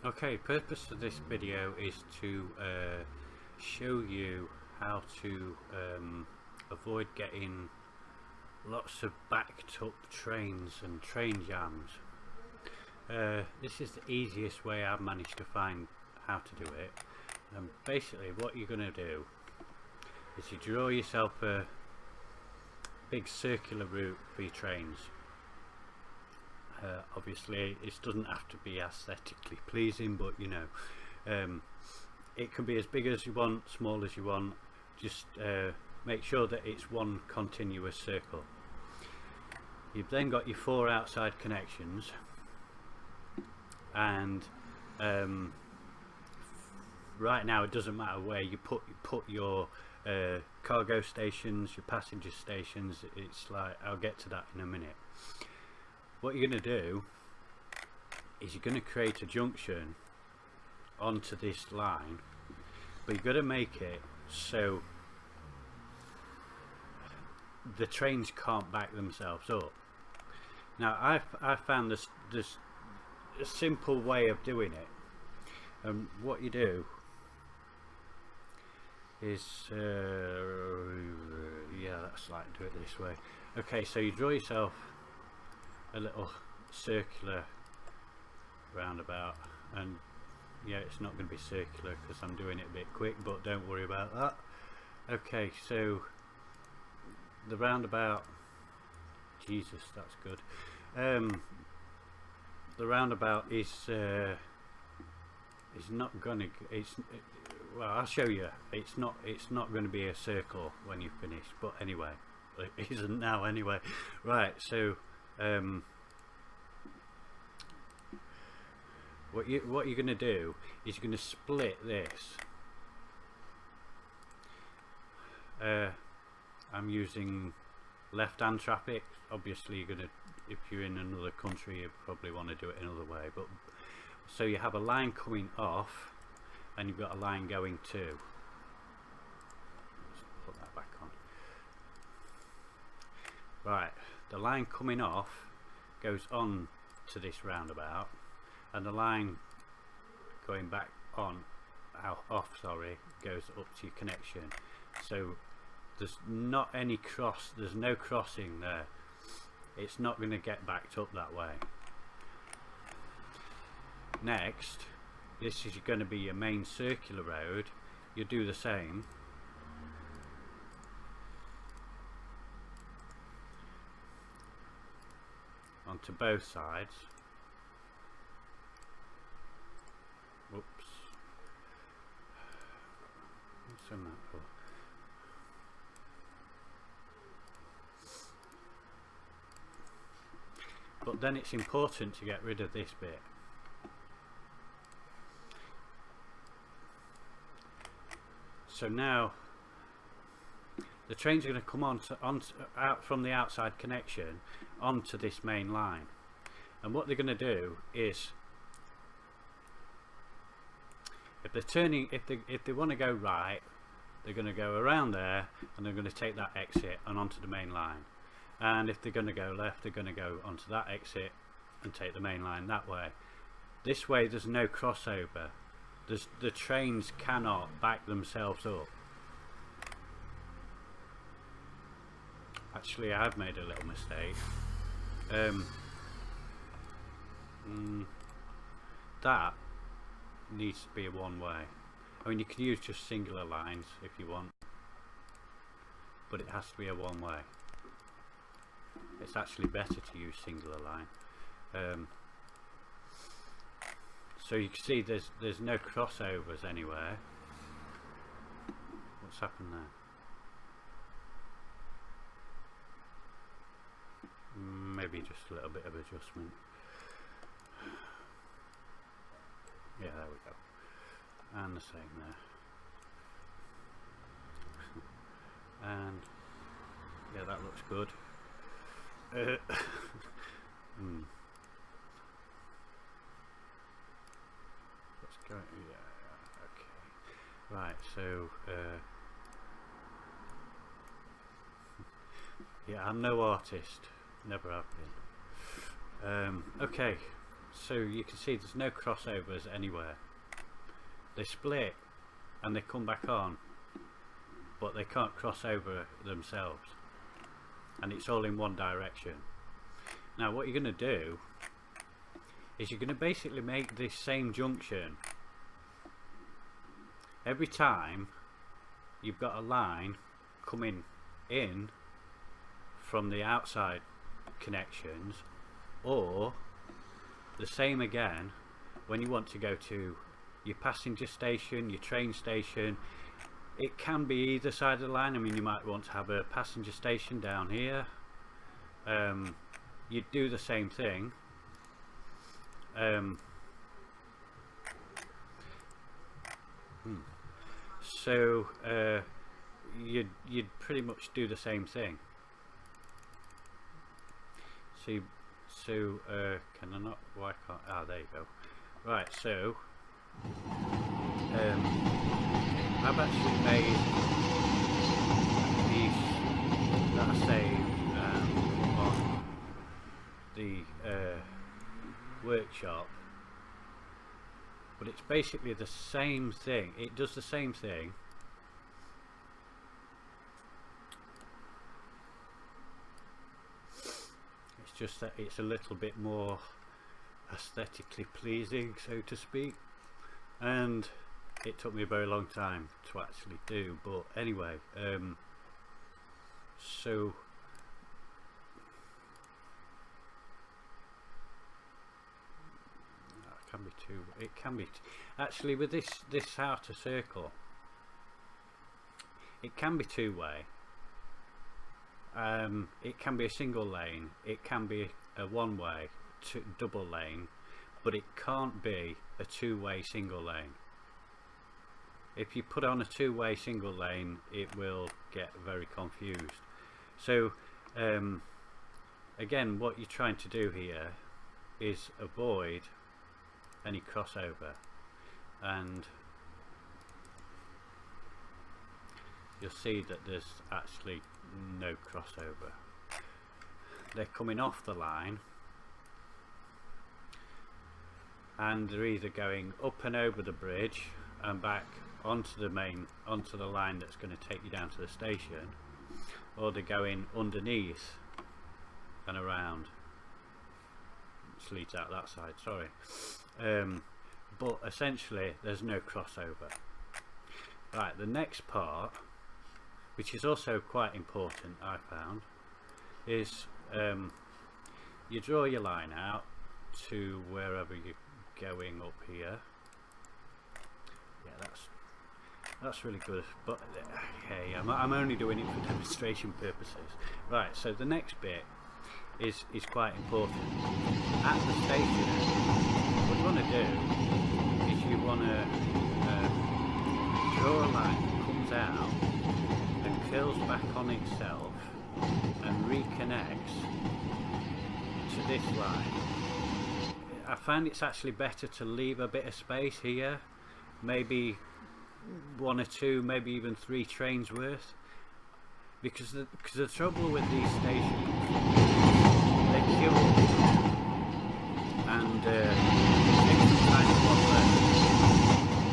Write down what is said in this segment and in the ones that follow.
Okay, purpose of this video is to show you how to avoid getting lots of backed up trains and train jams. This is the easiest way I've managed to find how to do it. And basically what you're going to do is you draw yourself a big circular route for your trains. Obviously it doesn't have to be aesthetically pleasing, but you know, it can be as big as you want, small as you want. Just make sure that it's one continuous circle. You've then got your 4 outside connections, and right now it doesn't matter where you put your cargo stations, your passenger stations. It's like, I'll get to that in a minute. What you're going to do is you're going to create a junction onto this line, but you've got to make it so the trains can't back themselves up. Now I found this a simple way of doing it, and what you do is yeah, let's like do it this way. Okay, so you draw yourself a little circular roundabout, and yeah, it's not going to be circular because I'm doing it a bit quick, but don't worry about that. Okay, so the roundabout, Jesus, that's good. The roundabout is not going to, well, I'll show you. It's not going to be a circle when you finish, but anyway, it isn't now anyway. Right, so what you're going to do is you're going to split this. I'm using left-hand traffic. Obviously you're going to, if you're in another country, you probably want to do it another way, but so you have a line coming off and you've got a line going to. Let's put that back on. Right, the line coming off goes on to this roundabout, and the line going back on, off, sorry, goes up to your connection. So there's not any there's no crossing there. It's not going to get backed up that way. Next, this is going to be your main circular road. You do the same. Onto both sides. Whoops. What's in that for? But then it's important to get rid of this bit. So now the trains are going to come out from the outside connection onto this main line, and what they're going to do is, if they're turning, if they want to go right, they're going to go around there and they're going to take that exit and onto the main line. And if they're going to go left, they're going to go onto that exit and take the main line that way. This way there's no crossover. The trains cannot back themselves up. Actually, I've made a little mistake. That needs to be a one-way. I mean, you can use just singular lines if you want, but it has to be a one-way. It's actually better to use singular line. So you can see there's no crossovers anywhere. What's happened there? Maybe just a little bit of adjustment. Yeah, there we go. And the same there. And yeah, that looks good. Let's go. Yeah, okay. Right, so yeah, I'm no artist, never have been. Okay, so you can see there's no crossovers anywhere. They split and they come back on, but they can't cross over themselves, and it's all in one direction. Now what you're going to do is you're going to basically make this same junction every time you've got a line coming in from the outside connections, or the same again when you want to go to your passenger station, your train station. It can be either side of the line. I mean, you might want to have a passenger station down here. You'd do the same thing. So you'd pretty much do the same thing. See, so can I not? Why can't? Ah, there you go. Right, so I've actually made these that I saved on the workshop, but it's basically the same thing. It does the same thing. It's just that it's a little bit more aesthetically pleasing, so to speak, and it took me a very long time to actually do. But anyway, so it can be actually with this outer circle, it can be two-way. It can be a single lane, it can be a one-way double lane, but it can't be a two-way single lane. If you put on a two-way single lane, it will get very confused. So again, what you're trying to do here is avoid any crossover, and you'll see that there's actually no crossover. They're coming off the line and they're either going up and over the bridge and back onto the line that's going to take you down to the station, or they're going underneath and around. Which leads out that side, sorry. But essentially there's no crossover. Right, the next part, which is also quite important, I found, is you draw your line out to wherever you're going up here. Yeah, that's really good, but hey, I'm only doing it for demonstration purposes. Right, so the next bit is quite important. At the station, what you want to do is you want to draw a line that comes out and curls back on itself and reconnects to this line. I find it's actually better to leave a bit of space here, maybe one or two, maybe even 3 trains worth, because the trouble with these stations, they queue up and it takes some time to walk there.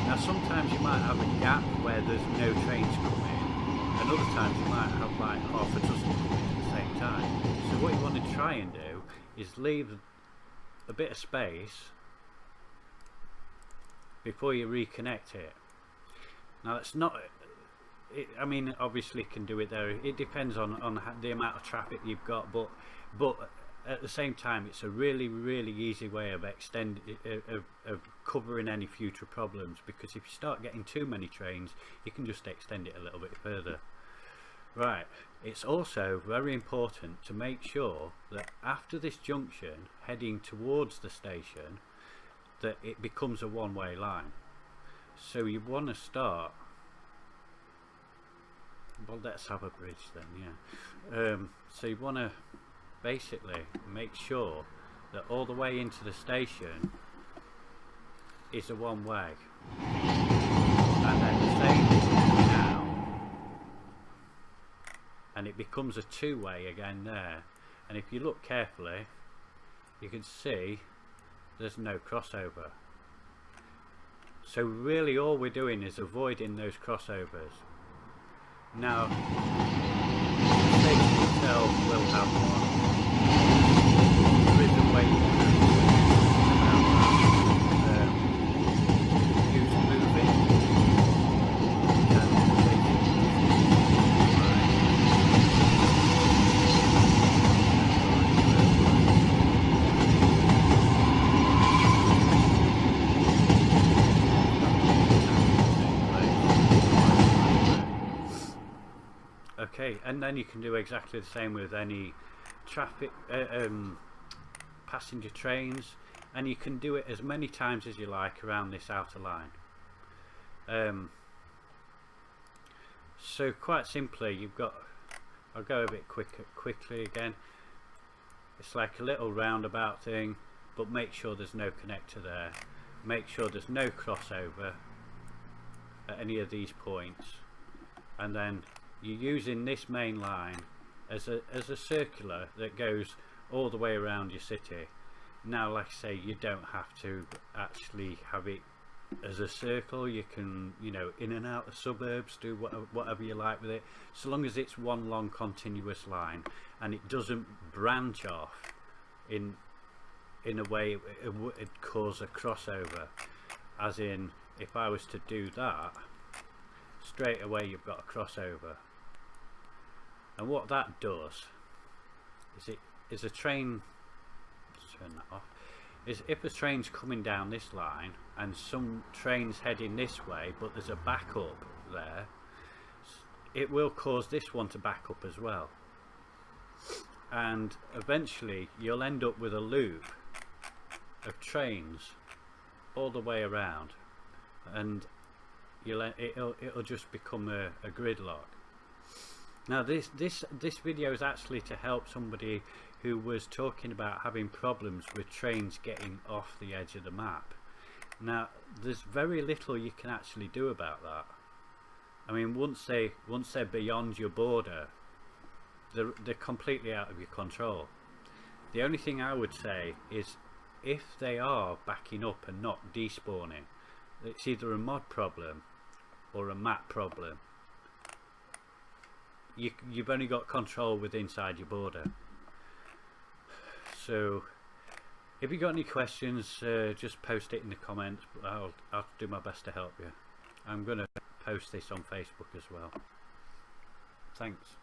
Now sometimes you might have a gap where there's no trains coming, and other times you might have like half a dozen coming at the same time. So what you want to try and do is leave a bit of space before you reconnect it. Now it's not, I mean obviously you can do it there, it depends on the amount of traffic you've got, but at the same time it's a really easy way of of covering any future problems, because if you start getting too many trains you can just extend it a little bit further. Right, it's also very important to make sure that after this junction heading towards the station that it becomes a one-way line. So you want to start, well, let's have a bridge then, yeah. So you want to basically make sure that all the way into the station is a one-way, and then the same now, and it becomes a two-way again there. And if you look carefully, you can see there's no crossover. So really all we're doing is avoiding those crossovers. Now, the station itself will have one. There is a way you can use moving. Okay, and then you can do exactly the same with any traffic, passenger trains, and you can do it as many times as you like around this outer line. So quite simply, you've got, I'll go a bit quickly again. It's like a little roundabout thing, but make sure there's no connector there. Make sure there's no crossover at any of these points, and then you're using this main line as a circular that goes all the way around your city. Now, like I say, you don't have to actually have it as a circle. You can, you know, in and out of suburbs, do whatever you like with it, so long as it's one long continuous line and it doesn't branch off in a way it would cause a crossover. As in, if I was to do that, straight away you've got a crossover. And what that does is a train, turn that off, is if a train's coming down this line and some train's heading this way but there's a backup there, it will cause this one to back up as well, and eventually you'll end up with a loop of trains all the way around, and it'll just become a gridlock. Now this video is actually to help somebody who was talking about having problems with trains getting off the edge of the map. Now there's very little you can actually do about that. I mean, once they're beyond your border, they're completely out of your control. The only thing I would say is, if they are backing up and not despawning, it's either a mod problem or a map problem. You've only got control with inside your border. So if you've got any questions, just post it in the comments. I'll do my best to help you. I'm going to post this on Facebook as well. Thanks.